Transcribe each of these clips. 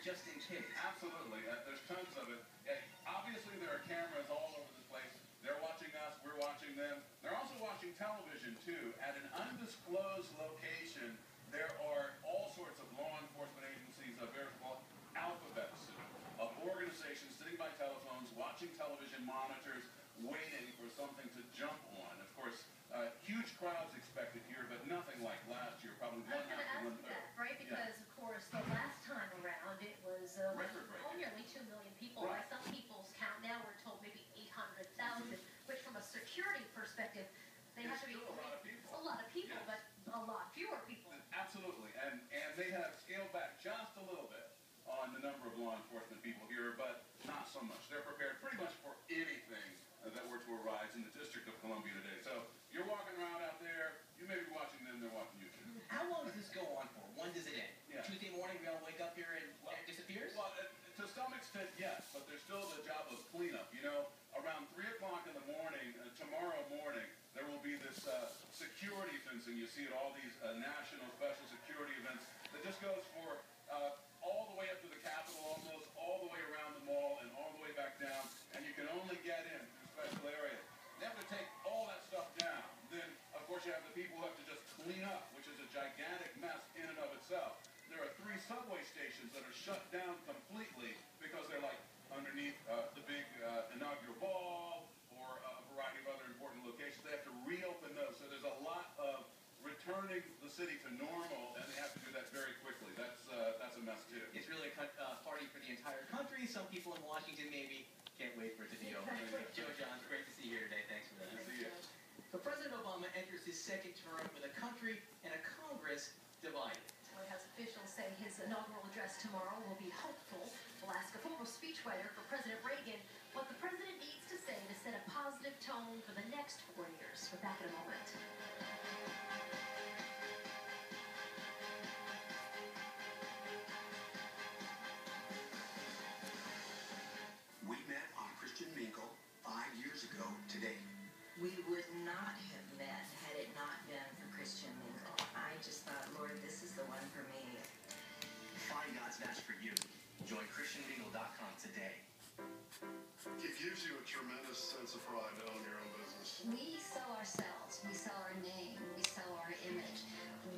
just in case. Absolutely. There's tons of it. Obviously, there are cameras all over the place. They're watching us. We're watching them. They're also watching television, too. At an undisclosed location, there are all sorts of law enforcement agencies, a veritable alphabet soup of organizations sitting by telephones, watching television monitors, waiting for something to jump on. Of course, huge crowds expected here, but nothing like last year. Probably one half to one third. Right? Because, of course, the last time around, it was nearly 2 million people. Right. By some people's count now, we're told maybe 800,000, which from a security perspective, they have to be a lot of people. A lot of people, yes. But a lot fewer people. Absolutely. And they have scaled back just a little bit on the number of law enforcement people here, but not so much. They're prepared pretty much for anything that were to arise in the District of Columbia today. So you're walking around out there, you may be watching them, they're watching you too. How long does this go on for? When does it end? Yeah. Tuesday morning, we all wake up here and it disappears? Well, to some extent, yes, but there's still the job of cleanup. You know, around 3 o'clock in the morning, tomorrow morning, there will be this security fencing. You see at all these national special security events that just goes for all the way up to the Capitol, almost all the way around the mall and all the way back down, and you can only get in through special areas. They have to take all that stuff down. Then, of course, you have the people who have to just clean up, which is a gigantic mess in and of itself. There are 3 subway stations that are shut down completely because they're like underneath the big inaugural ball or a variety of other important locations. They have to reopen those. So there's a lot of returning the city to normal, and they have to do that very quickly. That's a mess too. It's really a party for the entire country. Some people in Washington maybe can't wait for it to be over. Joe Johns, great to see you here today. Thanks for that. Good to see you. So President Obama enters his second term with a country and a Congress divided. White House officials say his inaugural address tomorrow will be hopeful. We'll ask a former speechwriter for President Reagan what the president needs to say to set a positive tone for the next 4 years. We're back in a moment. We met on Christian Mingle 5 years ago today. We would not have met had it not been for Christian Mingle. I just thought, Lord, this is the one for me. Find God's match for you. Join ChristianMingle.com today. It gives you a tremendous sense of pride to own your own business. We sell ourselves. We sell our name. We sell our image.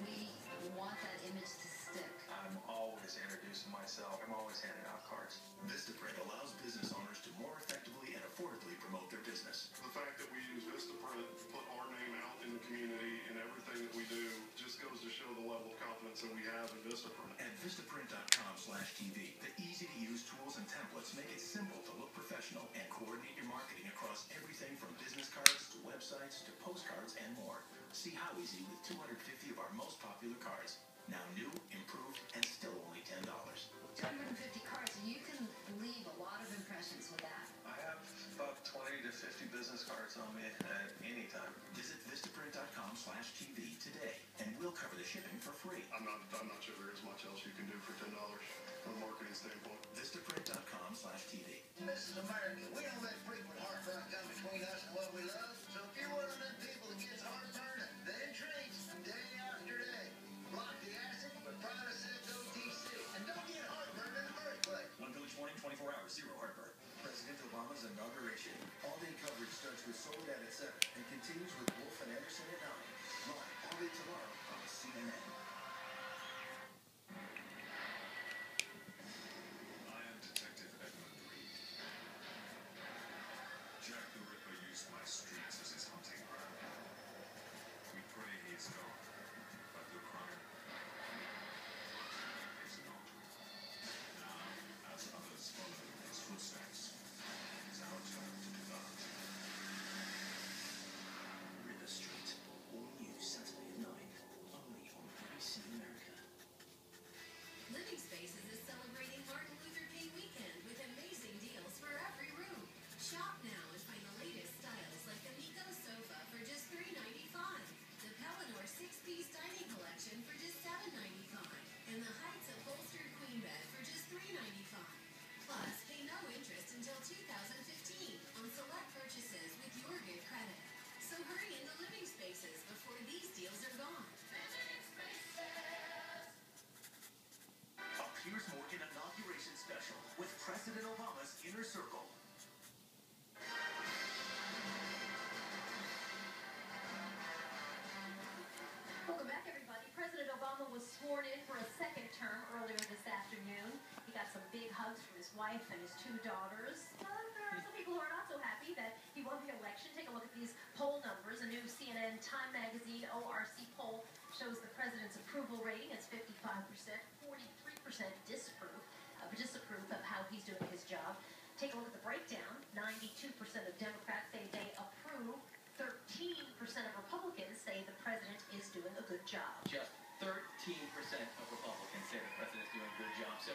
We want that image to stick. I'm always introducing myself. I'm always handing out cards. Vistaprint allows business owners to more effectively and affordably promote their business. The fact that we use Vistaprint to put our name out in the community and everything that we do just goes to show the level of confidence that we have in Vistaprint. At Vistaprint.com/TV, the easy-to-use tools and templates make it simple to look professional and coordinate your marketing across everything from business cards to websites to postcards and more. See how easy with 250 of our most popular cards. Now new, improved, and still only $10. 250 cards. You can leave a lot of impressions with that. I have about 20 to 50 business cards on me at any time. Visit Vistaprint.com/TV today, and we'll cover the shipping for free. I'm not sure there is much else you can do for $10 from a marketing standpoint. Vistaprint.com/TV. This is America. We don't let frequent heartburn come between us and what we love. So if you're one of them people that gets heartburn, then treats day after day. Block the acid with Prilosec OTC. And don't get heartburn in the first place. One Village Warning, 24 hours, zero heartburn. President Obama's inauguration. All-day coverage starts with Soledad at 7 and continues with Wolf and Anderson at 9. Live all day tomorrow on CNN. I am Detective Edmund Reed. sworn in for a second term earlier this afternoon. He got some big hugs from his wife and his 2 daughters. There are some people who are not so happy that he won the election. Take a look at these poll numbers. A new CNN Time Magazine ORC poll shows the president's approval rating is 55%, 43% disapprove of how he's doing his job. Take a look at the breakdown. 92% of Democrats say they approve. 13% of Republicans say the president is doing a good job. Just 13% of Republicans say the president's doing a good job. So